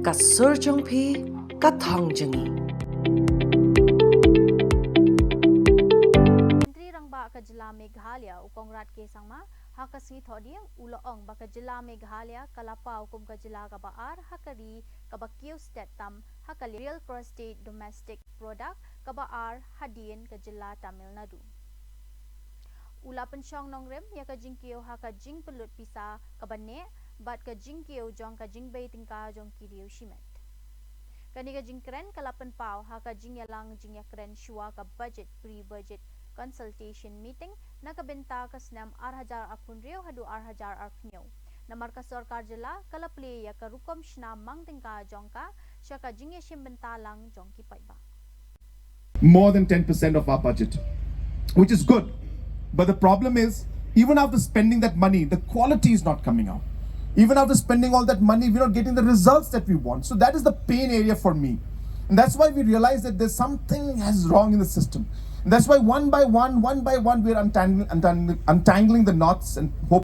ka surjong phi ka thong jangi. Menteri Rangba ka jylla Meghalaya ukongrat ke sangma hakasi thodiang uloong baka jylla Meghalaya kalapa hukum ka jylla kabaar hakari kaba kiew stet tam hakali real prostate domestic product kabaar hadien ka jylla Tamil Nadu. Ula pensyong nongrem ya ka jing kiew haka jing pelut pisa kabane bat ka jing kiew jong ka jing bay tingka jong kiriu shimet. Kani ka jing kren kalapan pau haka jing yalang jing ya kren shua ka budget pre-budget consultation meeting nakabenta ka snam 8,000 apun rio hadu 8,000 arpnyo. Namar ka sarkar jylla kalaple ya ka rukom shna mang tingka jong ka siya ka jing ya shimbenta lang jong kipay ba. More than 10% of our budget, which is good. But the problem is, even after spending that money, the quality is not coming out. Even after spending all that money, we're not getting the results that we want. So that is the pain area for me. And that's why we realize that there's something is wrong in the system. And that's why one by one, we're untangling the knots and hope